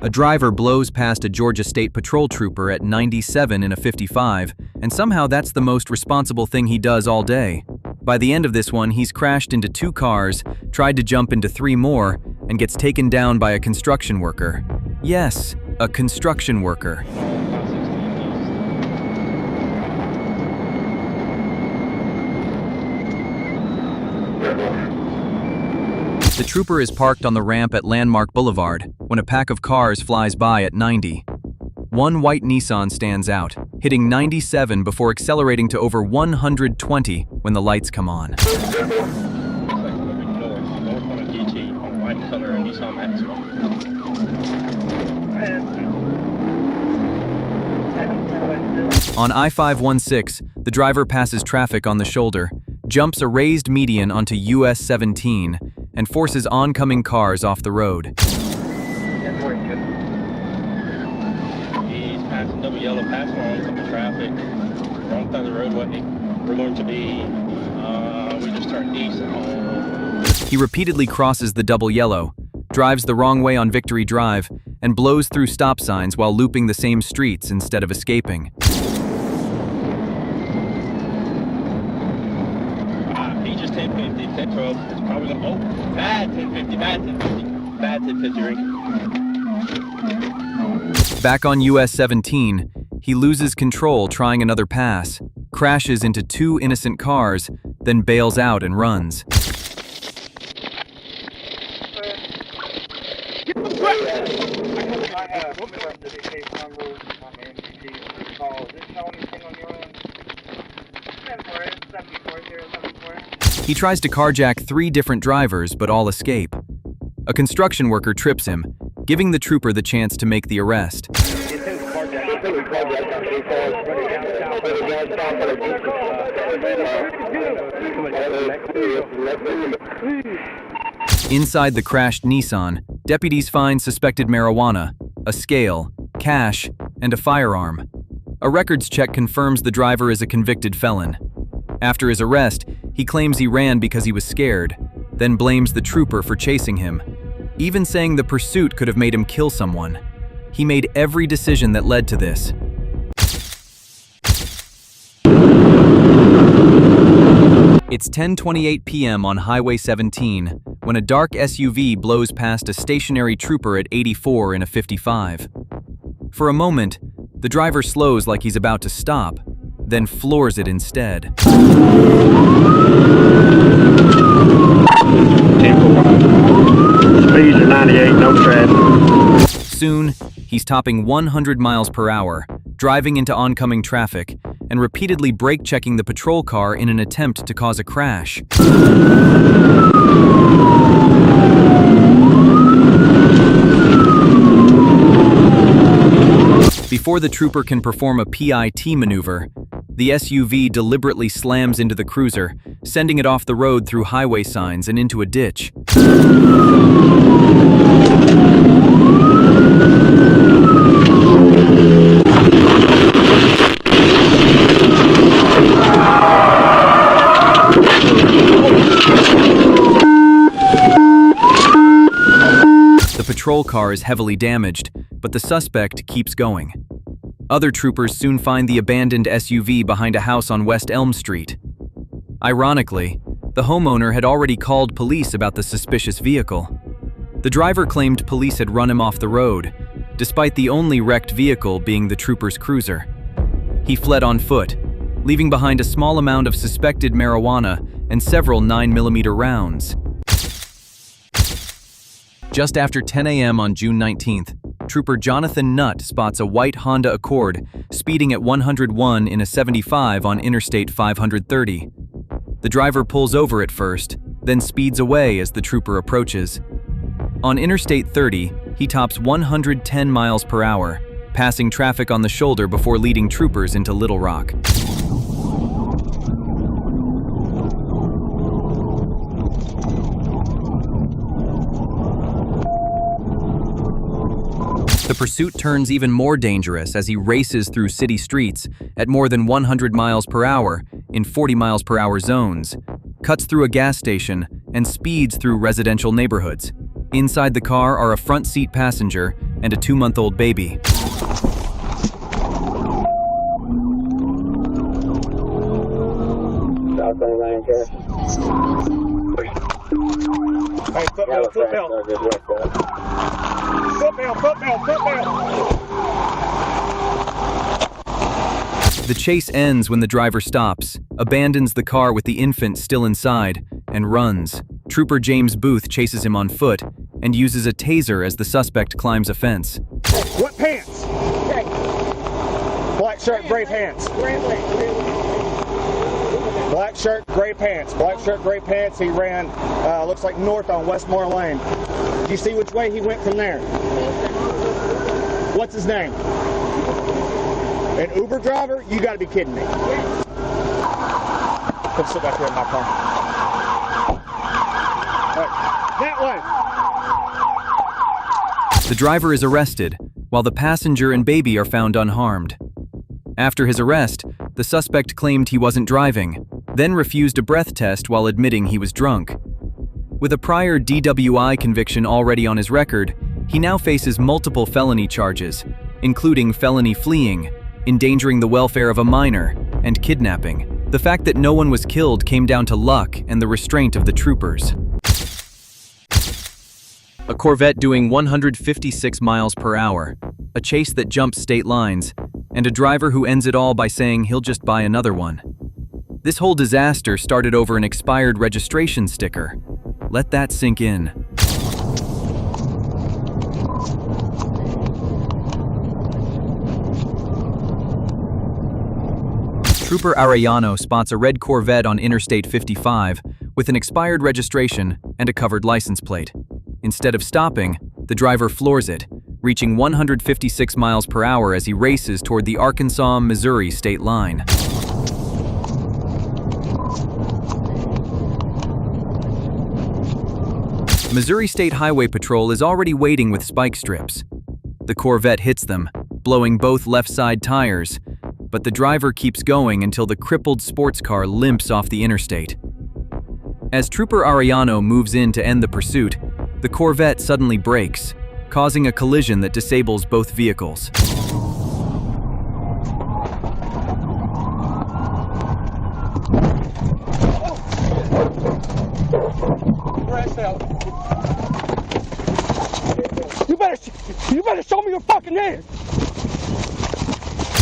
A driver blows past a Georgia State Patrol trooper at 97 in a 55, and somehow that's the most responsible thing he does all day. By the end of this one, he's crashed into 2 cars, tried to jump into 3 more, and gets taken down by a construction worker. Yes, a construction worker. The trooper is parked on the ramp at Landmark Boulevard when a pack of cars flies by at 90. One white Nissan stands out, hitting 97 before accelerating to over 120 when the lights come on. On I-516, the driver passes traffic on the shoulder, jumps a raised median onto US 17, and forces oncoming cars off the road. He's passing double yellow pass on oncoming traffic. Wrong side of the road, wasn't he? We're going to be, we just turned east. He repeatedly crosses the double yellow, drives the wrong way on Victory Drive, and blows through stop signs while looping the same streets instead of escaping. He just 1050, 1012. It's probably going to, oh, bad 1050, bad 1050, bad 1050 ring. Back on US 17, he loses control trying another pass, crashes into 2 innocent cars, then bails out and runs. He tries to carjack 3 different drivers, but all escape. A construction worker trips him, giving the trooper the chance to make the arrest. Inside the crashed Nissan, deputies find suspected marijuana, a scale, cash, and a firearm. A records check confirms the driver is a convicted felon. After his arrest, he claims he ran because he was scared, then blames the trooper for chasing him, even saying the pursuit could have made him kill someone. He made every decision that led to this. It's 10:28 p.m. on Highway 17 when a dark SUV blows past a stationary trooper at 84 in a 55. For a moment, the driver slows like he's about to stop, then floors it instead. Speeds are 98, no traffic. Soon, he's topping 100 miles per hour, driving into oncoming traffic, and repeatedly brake-checking the patrol car in an attempt to cause a crash. Before the trooper can perform a PIT maneuver, the SUV deliberately slams into the cruiser, sending it off the road through highway signs and into a ditch. The patrol car is heavily damaged, but the suspect keeps going. Other troopers soon find the abandoned SUV behind a house on West Elm Street. Ironically, the homeowner had already called police about the suspicious vehicle. The driver claimed police had run him off the road, despite the only wrecked vehicle being the trooper's cruiser. He fled on foot, leaving behind a small amount of suspected marijuana and several 9mm rounds. Just after 10 a.m. on June 19th, Trooper Jonathan Nutt spots a white Honda Accord speeding at 101 in a 75 on Interstate 530. The driver pulls over at first, then speeds away as the trooper approaches. On Interstate 30, he tops 110 miles per hour, passing traffic on the shoulder before leading troopers into Little Rock. The pursuit turns even more dangerous as he races through city streets at more than 100 miles per hour in 40 miles per hour zones, cuts through a gas station, and speeds through residential neighborhoods. Inside the car are a front seat passenger, and a 2-month-old baby. Hey, football. The chase ends when the driver stops, abandons the car with the infant still inside, and runs. Trooper James Booth chases him on foot and uses a taser as the suspect climbs a fence. What pants? Black shirt, gray pants. Black shirt, gray pants. Black shirt, gray pants. He ran, looks like north on Westmore Lane. Do you see which way he went from there? What's his name? An Uber driver? You gotta be kidding me. Come sit back here in my car. Right, that way! The driver is arrested, while the passenger and baby are found unharmed. After his arrest, the suspect claimed he wasn't driving, then refused a breath test while admitting he was drunk. With a prior DWI conviction already on his record, he now faces multiple felony charges, including felony fleeing, endangering the welfare of a minor, and kidnapping. The fact that no one was killed came down to luck and the restraint of the troopers. A Corvette doing 156 miles per hour, a chase that jumps state lines, and a driver who ends it all by saying he'll just buy another one. This whole disaster started over an expired registration sticker. Let that sink in. Trooper Arellano spots a red Corvette on Interstate 55 with an expired registration and a covered license plate. Instead of stopping, the driver floors it, reaching 156 miles per hour as he races toward the Arkansas-Missouri state line. Missouri State Highway Patrol is already waiting with spike strips. The Corvette hits them, blowing both left side tires, but the driver keeps going until the crippled sports car limps off the interstate. As Trooper Arellano moves in to end the pursuit, the Corvette suddenly brakes, causing a collision that disables both vehicles. You better show me your fucking hands!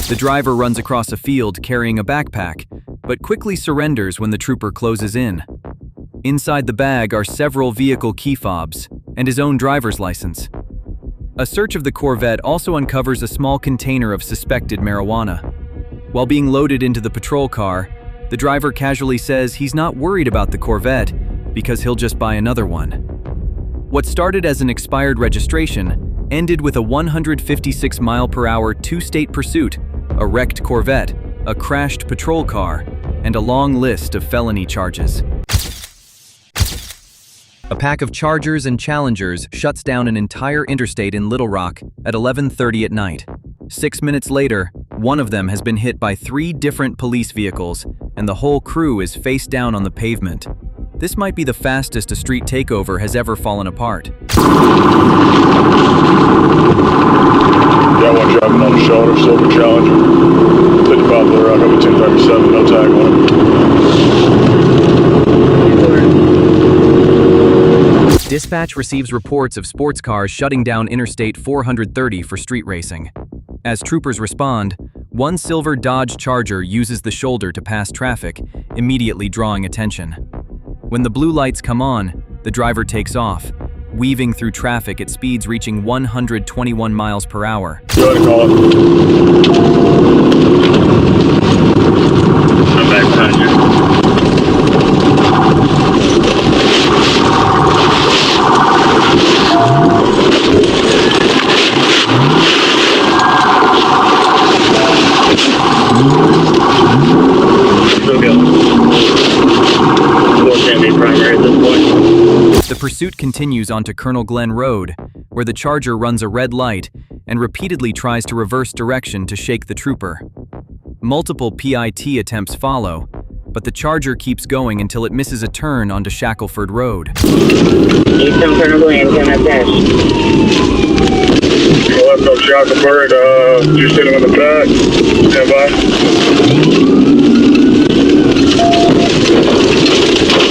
The driver runs across a field carrying a backpack, but quickly surrenders when the trooper closes in. Inside the bag are several vehicle key fobs and his own driver's license. A search of the Corvette also uncovers a small container of suspected marijuana. While being loaded into the patrol car, the driver casually says he's not worried about the Corvette because he'll just buy another one. What started as an expired registration ended with a 156-mile-per-hour two-state pursuit, a wrecked Corvette, a crashed patrol car, and a long list of felony charges. A pack of Chargers and Challengers shuts down an entire interstate in Little Rock at 11:30 at night. 6 minutes later, one of them has been hit by 3 different police vehicles, and the whole crew is face down on the pavement. This might be the fastest a street takeover has ever fallen apart. Got one driving on the shoulder, silver Challenger. 55 Blue Rock, over 1037, no tag on it. Dispatch receives reports of sports cars shutting down Interstate 430 for street racing. As troopers respond, one silver Dodge Charger uses the shoulder to pass traffic, immediately drawing attention. When the blue lights come on, the driver takes off, weaving through traffic at speeds reaching 121 miles per hour. Go ahead and call it. I'm back behind you. Still going. Can't be primary at this point. The pursuit continues onto Colonel Glenn Road, where the Charger runs a red light and repeatedly tries to reverse direction to shake the trooper. Multiple PIT attempts follow, but the Charger keeps going until it misses a turn onto Shackleford Road. Eastern Colonel Glenn, can I pass? shot the bird. Just hit him in the back. Stand by.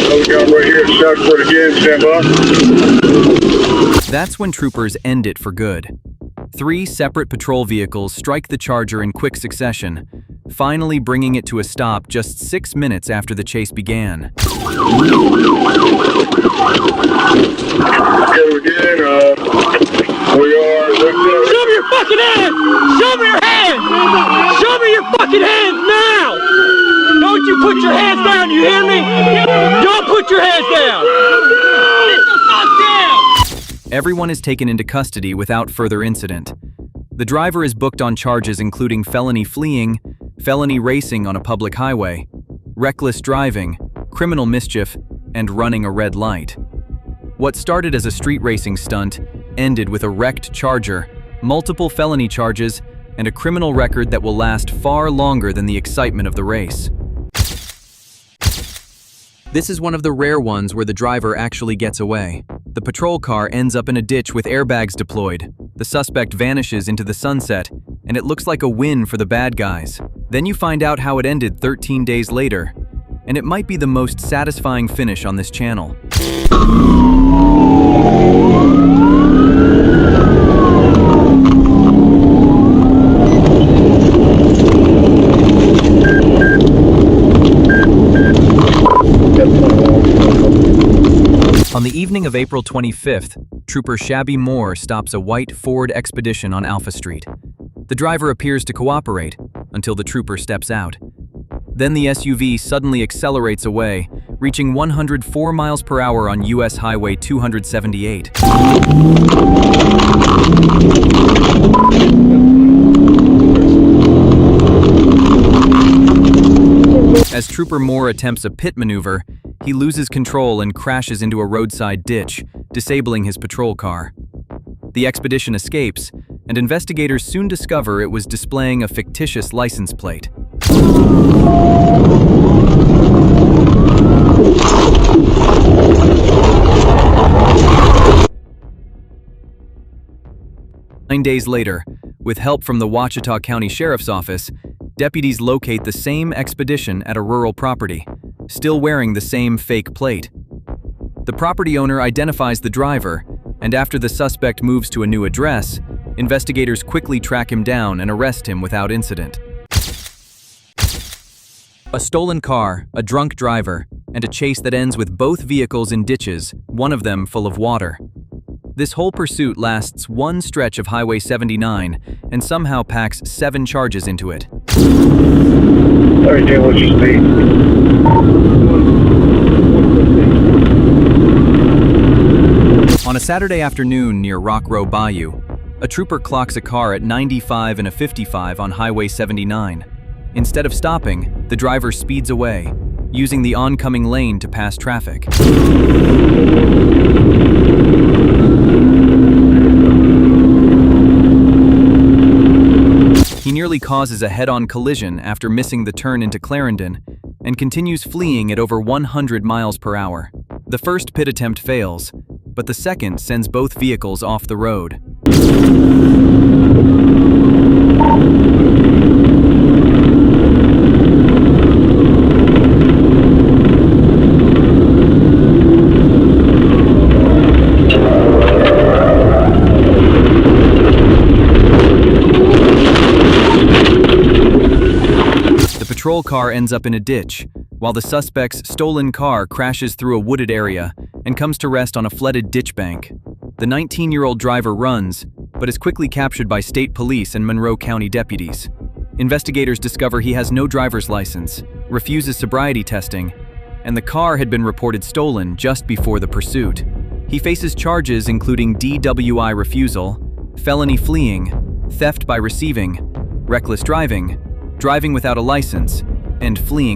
Another gun right here. Shot for it again. Stand by. That's when troopers end it for good. 3 separate patrol vehicles strike the Charger in quick succession, finally bringing it to a stop just 6 minutes after the chase began. Okay, again, we are... Show me your fucking hands! Show me your hands! Show me your fucking hands now! Don't you put your hands down, you hear me? Don't put your hands down! Get the fuck down! Everyone is taken into custody without further incident. The driver is booked on charges including felony fleeing, felony racing on a public highway, reckless driving, criminal mischief, and running a red light. What started as a street racing stunt ended with a wrecked Charger, multiple felony charges, and a criminal record that will last far longer than the excitement of the race. This is one of the rare ones where the driver actually gets away. The patrol car ends up in a ditch with airbags deployed. The suspect vanishes into the sunset, and it looks like a win for the bad guys. Then you find out how it ended 13 days later, and it might be the most satisfying finish on this channel. On the evening of April 25th, Trooper Shabby Moore stops a white Ford Expedition on Alpha Street. The driver appears to cooperate until the trooper steps out. Then the SUV suddenly accelerates away, reaching 104 miles per hour on US Highway 278. As Trooper Moore attempts a pit maneuver, he loses control and crashes into a roadside ditch, disabling his patrol car. The Expedition escapes, and investigators soon discover it was displaying a fictitious license plate. Nine days later, with help from the Ouachita County Sheriff's Office, deputies locate the same Expedition at a rural property, still wearing the same fake plate. The property owner identifies the driver, and after the suspect moves to a new address, investigators quickly track him down and arrest him without incident. A stolen car, a drunk driver, and a chase that ends with both vehicles in ditches, one of them full of water. This whole pursuit lasts one stretch of Highway 79 and somehow packs 7 charges into it. Everything was just speed. On a Saturday afternoon near Rock Row Bayou, a trooper clocks a car at 95 and a 55 on Highway 79. Instead of stopping, the driver speeds away, using the oncoming lane to pass traffic. He nearly causes a head-on collision after missing the turn into Clarendon and continues fleeing at over 100 miles per hour. The first pit attempt fails, but the second sends both vehicles off the road. The patrol car ends up in a ditch, while the suspect's stolen car crashes through a wooded area and comes to rest on a flooded ditch bank. The 19-year-old driver runs, but is quickly captured by state police and Monroe County deputies. Investigators discover he has no driver's license, refuses sobriety testing, and the car had been reported stolen just before the pursuit. He faces charges including DWI refusal, felony fleeing, theft by receiving, reckless driving, driving without a license, and fleeing